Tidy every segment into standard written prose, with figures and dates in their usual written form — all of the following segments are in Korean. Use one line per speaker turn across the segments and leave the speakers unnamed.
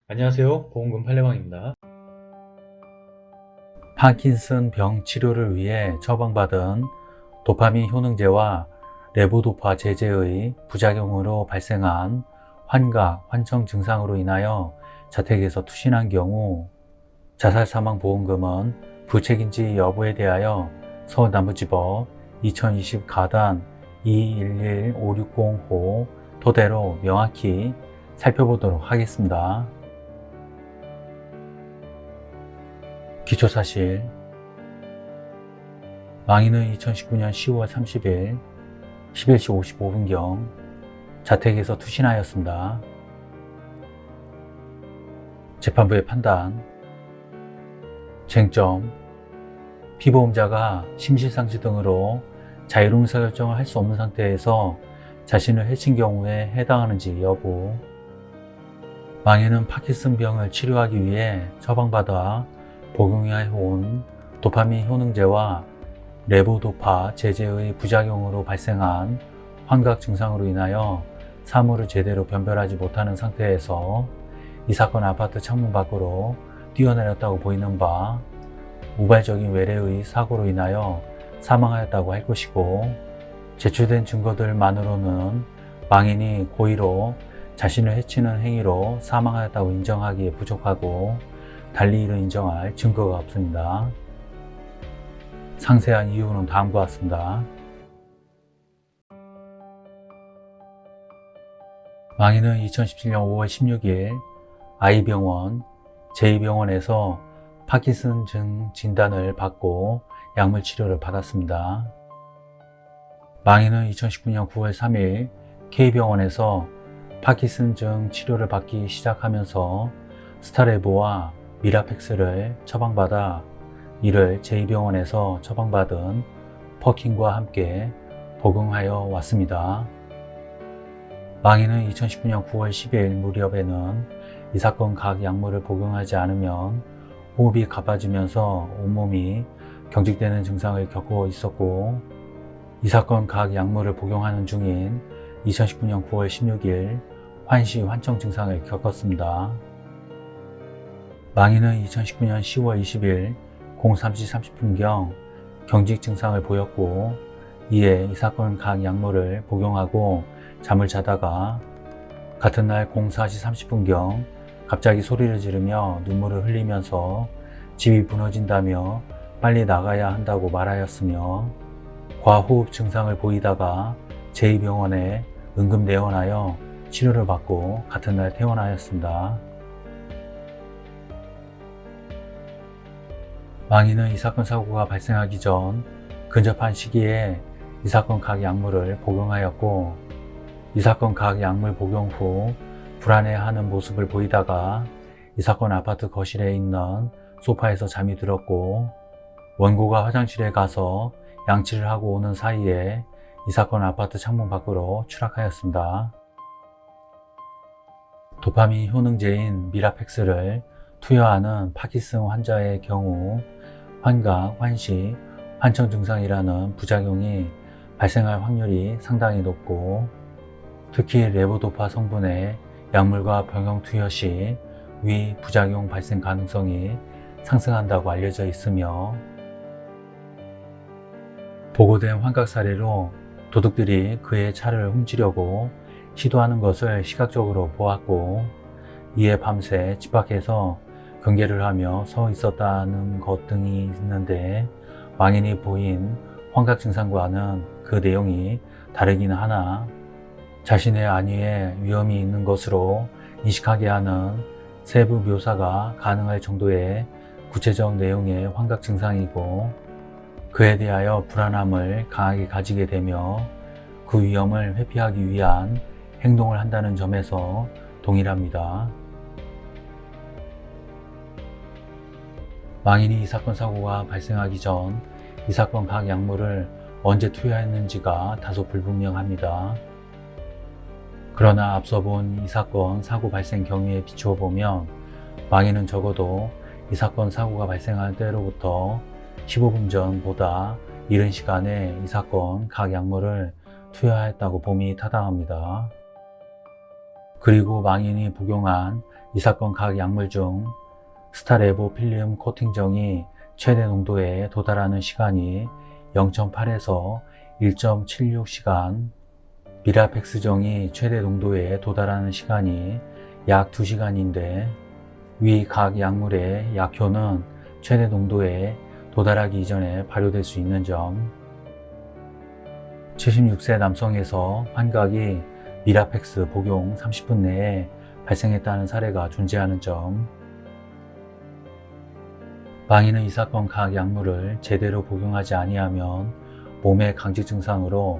안녕하세요. 보험금 팔례방입니다.
파킨슨 병 치료를 위해 처방받은 도파민 효능제와 레보도파 제제의 부작용으로 발생한 환각, 환청 증상으로 인하여 자택에서 투신한 경우 자살사망보험금은 부책인지 여부에 대하여 서울남부지법 2020 가단 2115605 토대로 명확히 살펴보도록 하겠습니다. 기초사실, 망인은 2019년 10월 30일 11시 55분경 자택에서 투신하였습니다. 재판부의 판단, 쟁점, 피보험자가 심실상실 등으로 자유로운 의사결정을 할 수 없는 상태에서 자신을 해친 경우에 해당하는지 여부, 망인은 파킨슨병을 치료하기 위해 처방받아 복용해온 도파민 효능제와 레보도파 제제의 부작용으로 발생한 환각 증상으로 인하여 사물을 제대로 변별하지 못하는 상태에서 이 사건 아파트 창문 밖으로 뛰어내렸다고 보이는 바 우발적인 외래의 사고로 인하여 사망하였다고 할 것이고, 제출된 증거들만으로는 망인이 고의로 자신을 해치는 행위로 사망하였다고 인정하기에 부족하고 달리 이를 인정할 증거가 없습니다. 상세한 이유는 다음과 같습니다. 망인은 2017년 5월 16일 아이병원, 제2병원에서 파킨슨증 진단을 받고 약물 치료를 받았습니다. 망인은 2019년 9월 3일 K병원에서 파킨슨증 치료를 받기 시작하면서 스타레보와 미라팩스를 처방받아 이를 제2병원에서 처방받은 퍼킨과 함께 복용하여 왔습니다. 망인은 2019년 9월 10일 무렵에는 이 사건 각 약물을 복용하지 않으면 호흡이 가빠지면서 온몸이 경직되는 증상을 겪고 있었고, 이 사건 각 약물을 복용하는 중인 2019년 9월 16일 환시, 환청 증상을 겪었습니다. 망인은 2019년 10월 20일 03시 30분경 경직 증상을 보였고, 이에 이 사건 각 약물을 복용하고 잠을 자다가 같은 날 04시 30분경 갑자기 소리를 지르며 눈물을 흘리면서 집이 무너진다며 빨리 나가야 한다고 말하였으며, 과호흡 증상을 보이다가 제2병원에 응급내원하여 치료를 받고 같은 날 퇴원하였습니다. 망인은 이 사건 사고가 발생하기 전 근접한 시기에 이 사건 각 약물을 복용하였고, 이 사건 각 약물 복용 후 불안해하는 모습을 보이다가 이 사건 아파트 거실에 있는 소파에서 잠이 들었고, 원고가 화장실에 가서 양치를 하고 오는 사이에 이 사건 아파트 창문 밖으로 추락하였습니다. 도파민 효능제인 미라팩스를 투여하는 파킨슨 환자의 경우 환각, 환시, 환청 증상이라는 부작용이 발생할 확률이 상당히 높고, 특히 레보도파 성분의 약물과 병용 투여 시 위 부작용 발생 가능성이 상승한다고 알려져 있으며, 보고된 환각 사례로 도둑들이 그의 차를 훔치려고 시도하는 것을 시각적으로 보았고, 이에 밤새 집 밖에서 경계를 하며 서 있었다는 것 등이 있는데, 망인이 보인 환각 증상과는 그 내용이 다르기는 하나 자신의 안위에 위험이 있는 것으로 인식하게 하는 세부 묘사가 가능할 정도의 구체적 내용의 환각 증상이고, 그에 대하여 불안함을 강하게 가지게 되며 그 위험을 회피하기 위한 행동을 한다는 점에서 동일합니다. 망인이 이 사건 사고가 발생하기 전 이 사건 각 약물을 언제 투여했는지가 다소 불분명합니다. 그러나 앞서 본 이 사건 사고 발생 경위에 비추어 보면 망인은 적어도 이 사건 사고가 발생한 때로부터 15분 전보다 이른 시간에 이 사건 각 약물을 투여하였다고 봄이 타당합니다. 그리고 망인이 복용한 이 사건 각 약물 중 스타레보필름 코팅정이 최대 농도에 도달하는 시간이 0.8에서 1.76시간, 미라펙스정이 최대 농도에 도달하는 시간이 약 2시간인데 위 각 약물의 약효는 최대 농도에 도달하기 이전에 발효될 수 있는 점, 76세 남성에서 환각이 미라펙스 복용 30분 내에 발생했다는 사례가 존재하는 점, 망인은 이 사건 각 약물을 제대로 복용하지 아니하면 몸의 강직 증상으로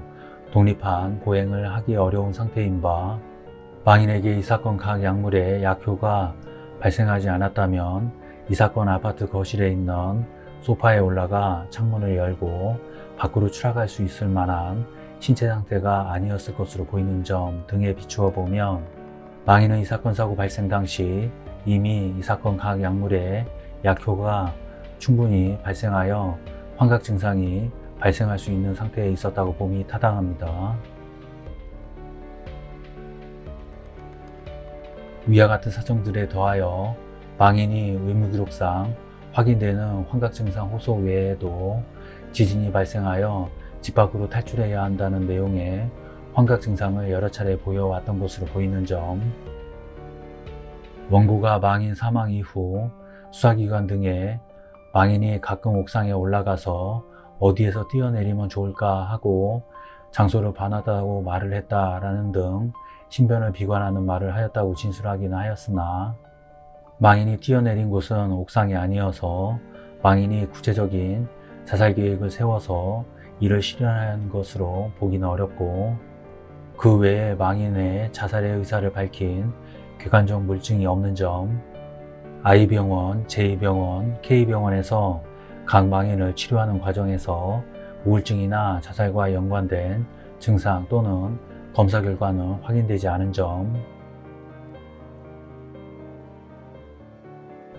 독립한 보행을 하기 어려운 상태인 바, 망인에게 이 사건 각 약물의 약효가 발생하지 않았다면 이 사건 아파트 거실에 있는 소파에 올라가 창문을 열고 밖으로 추락할 수 있을 만한 신체 상태가 아니었을 것으로 보이는 점 등에 비추어 보면 망인은 이 사건 사고 발생 당시 이미 이 사건 각 약물의 약효가 충분히 발생하여 환각 증상이 발생할 수 있는 상태에 있었다고 봄이 타당합니다. 위와 같은 사정들에 더하여 망인이 의무기록상 확인되는 환각 증상 호소 외에도 지진이 발생하여 집 밖으로 탈출해야 한다는 내용의 환각 증상을 여러 차례 보여왔던 것으로 보이는 점, 원고가 망인 사망 이후 수사기관 등에 망인이 가끔 옥상에 올라가서 어디에서 뛰어내리면 좋을까 하고 장소를 반하다고 말을 했다라는 등 신변을 비관하는 말을 하였다고 진술하기는 하였으나 망인이 뛰어내린 곳은 옥상이 아니어서 망인이 구체적인 자살 계획을 세워서 이를 실현한 것으로 보기는 어렵고, 그 외에 망인의 자살의 의사를 밝힌 객관적 물증이 없는 점, I병원, J병원, K병원에서 각 망인을 치료하는 과정에서 우울증이나 자살과 연관된 증상 또는 검사 결과는 확인되지 않은 점,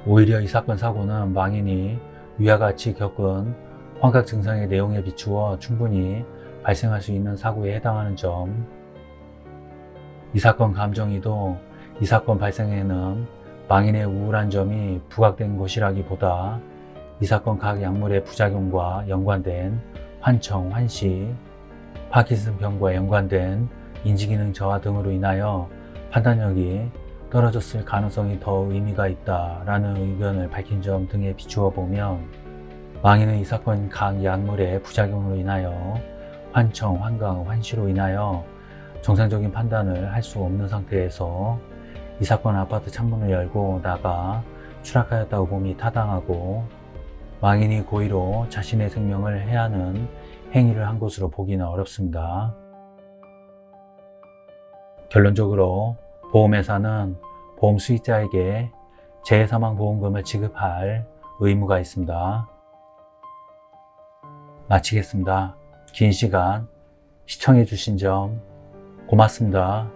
오히려 이 사건 사고는 망인이 위와 같이 겪은 환각 증상의 내용에 비추어 충분히 발생할 수 있는 사고에 해당하는 점, 이 사건 감정이도 이 사건 발생에는 망인의 우울한 점이 부각된 것이라기보다 이 사건 각 약물의 부작용과 연관된 환청, 환시, 파킨슨병과 연관된 인지기능 저하 등으로 인하여 판단력이 떨어졌을 가능성이 더 의미가 있다라는 의견을 밝힌 점 등에 비추어 보면 망인은 이 사건 각 약물의 부작용으로 인하여 환청, 환각, 환시로 인하여 정상적인 판단을 할 수 없는 상태에서 이 사건 아파트 창문을 열고 나가 추락하였다고 봄이 타당하고, 망인이 고의로 자신의 생명을 해하는 행위를 한 것으로 보기는 어렵습니다. 결론적으로 보험회사는 보험 수익자에게 재해사망보험금을 지급할 의무가 있습니다. 마치겠습니다. 긴 시간 시청해 주신 점 고맙습니다.